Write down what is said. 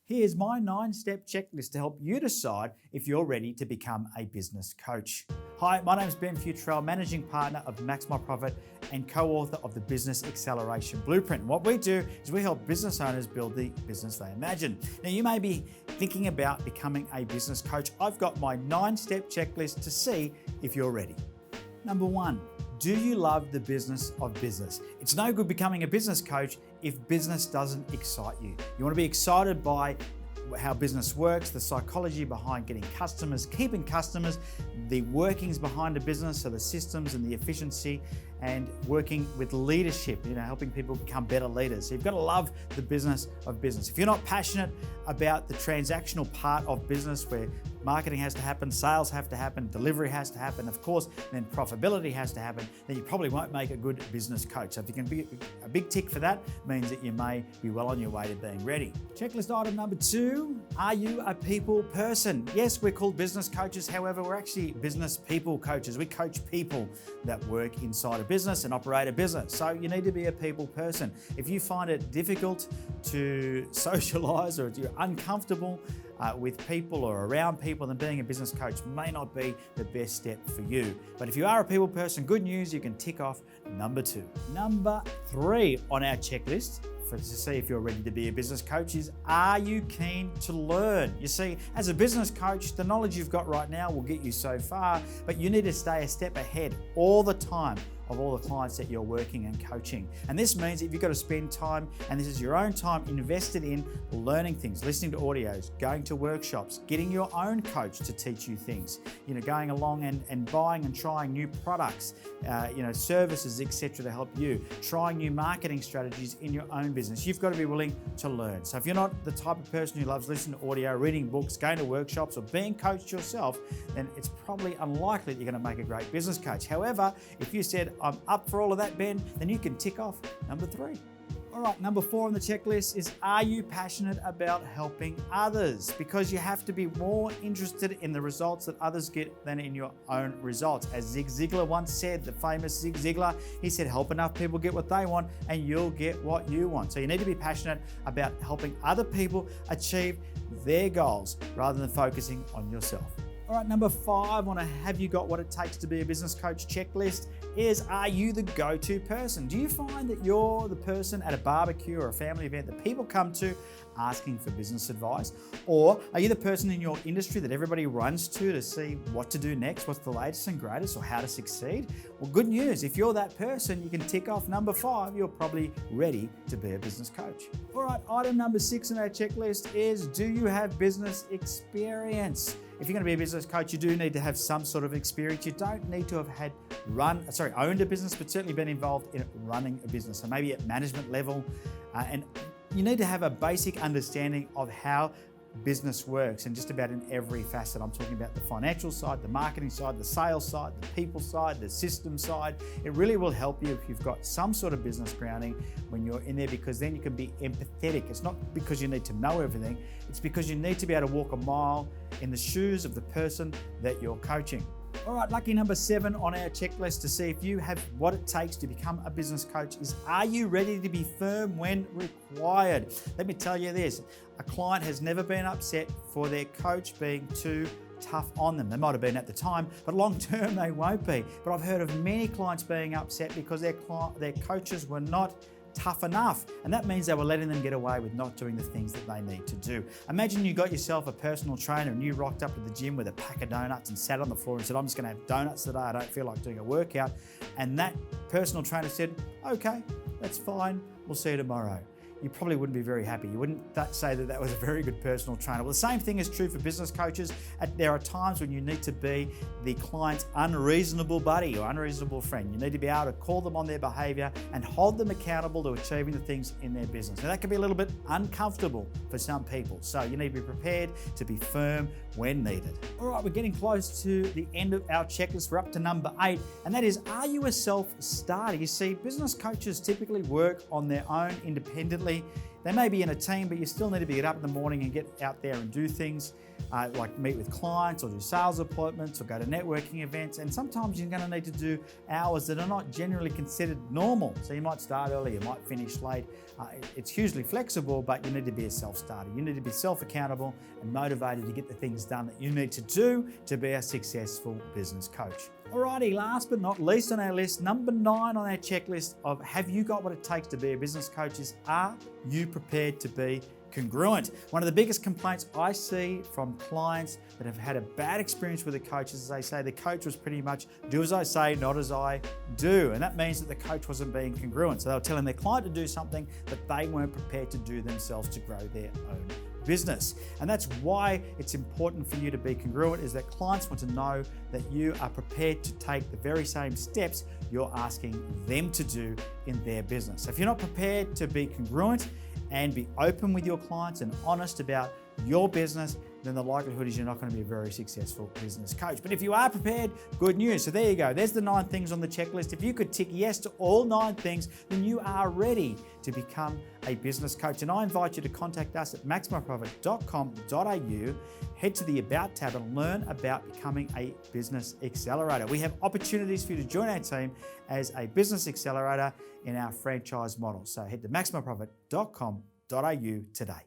Here's my 9-step checklist to help you decide if you're ready to become a business coach. Hi, my name is Ben Futrell, Managing Partner of Max My Profit and co-author of the Business Acceleration Blueprint. What we do is we help business owners build the business they imagine. Now, you may be thinking about becoming a business coach. I've got my 9-step checklist to see if you're ready. Number 1, do you love the business of business? It's no good becoming a business coach if business doesn't excite you. You want to be excited by how business works, the psychology behind getting customers, keeping customers, the workings behind a business, so the systems and the efficiency, and working with leadership, helping people become better leaders. So you've got to love the business of business. If you're not passionate about the transactional part of business where marketing has to happen, sales have to happen, delivery has to happen, of course, then profitability has to happen, then you probably won't make a good business coach. So if you can be a big tick for that, means that you may be well on your way to being ready. Checklist item number 2, are you a people person? Yes, we're called business coaches, however, we're actually business people coaches. We coach people that work inside a business and operate a business. So you need to be a people person. If you find it difficult to socialize or you're uncomfortable with people or around people, then being a business coach may not be the best step for you. But if you are a people person, good news, you can tick off number 2. Number 3 on our checklist to see if you're ready to be a business coach is, are you keen to learn? You see, as a business coach, the knowledge you've got right now will get you so far, but you need to stay a step ahead all the time of all the clients that you're working and coaching. And this means that you've got to spend time, and this is your own time invested in learning things, listening to audios, going to workshops, getting your own coach to teach you things, going along and buying and trying new products, services, etc. to help you, trying new marketing strategies in your own business. You've got to be willing to learn. So if you're not the type of person who loves listening to audio, reading books, going to workshops, or being coached yourself, then it's probably unlikely that you're going to make a great business coach. However, if you said, I'm up for all of that, Ben, then you can tick off number 3. All right, number 4 on the checklist is, are you passionate about helping others? Because you have to be more interested in the results that others get than in your own results. As Zig Ziglar once said, the famous Zig Ziglar, he said, help enough people get what they want and you'll get what you want. So you need to be passionate about helping other people achieve their goals rather than focusing on yourself. All right, number 5 on a have you got what it takes to be a business coach checklist is, are you the go-to person? Do you find that you're the person at a barbecue or a family event that people come to asking for business advice? Or are you the person in your industry that everybody runs to see what to do next, what's the latest and greatest, or how to succeed? Well, good news. If you're that person, you can tick off number 5. You're probably ready to be a business coach. All right, item number 6 on our checklist is, do you have business experience? If you're going to be a business coach, you do need to have some sort of experience. You don't need to have owned a business, but certainly been involved in running a business. So maybe at management level, and you need to have a basic understanding of how business works, and just about in every facet. I'm talking about the financial side, the marketing side, the sales side, the people side, the system side. It really will help you if you've got some sort of business grounding when you're in there, because then you can be empathetic. It's not because you need to know everything, it's because you need to be able to walk a mile in the shoes of the person that you're coaching. All right, lucky number 7 on our checklist to see if you have what it takes to become a business coach is, are you ready to be firm when required? Let me tell you this, a client has never been upset for their coach being too tough on them. They might have been at the time, but long term they won't be. But I've heard of many clients being upset because their coaches were not tough enough, and that means they were letting them get away with not doing the things that they need to do. Imagine you got yourself a personal trainer and you rocked up to the gym with a pack of donuts and sat on the floor and said, I'm just going to have donuts today, I don't feel like doing a workout, and that personal trainer said, okay, that's fine, we'll see you tomorrow. You probably wouldn't be very happy. You wouldn't say that was a very good personal trainer. Well, the same thing is true for business coaches. There are times when you need to be the client's unreasonable buddy or unreasonable friend. You need to be able to call them on their behavior and hold them accountable to achieving the things in their business. Now, that can be a little bit uncomfortable for some people. So you need to be prepared to be firm when needed. All right, we're getting close to the end of our checklist. We're up to number 8, and that is, are you a self-starter? You see, business coaches typically work on their own independently differently. They may be in a team, but you still need to get up in the morning and get out there and do things like meet with clients or do sales appointments or go to networking events. And sometimes you're going to need to do hours that are not generally considered normal. So you might start early, you might finish late. It's hugely flexible, but you need to be a self-starter. You need to be self-accountable and motivated to get the things done that you need to do to be a successful business coach. Alrighty, last but not least on our list, number 9 on our checklist of have you got what it takes to be a business coach is, are you prepared to be congruent? One of the biggest complaints I see from clients that have had a bad experience with a coach is they say the coach was pretty much do as I say, not as I do. And that means that the coach wasn't being congruent. So they were telling their client to do something that they weren't prepared to do themselves to grow their own business. And that's why it's important for you to be congruent, is that clients want to know that you are prepared to take the very same steps you're asking them to do in their business. So if you're not prepared to be congruent and be open with your clients and honest about your business, then the likelihood is you're not going to be a very successful business coach. But if you are prepared, good news. So there you go. There's the 9 things on the checklist. If you could tick yes to all 9 things, then you are ready to become a business coach. And I invite you to contact us at maxmyprofit.com.au. Head to the About tab and learn about becoming a business accelerator. We have opportunities for you to join our team as a business accelerator in our franchise model. So head to maxmyprofit.com.au today.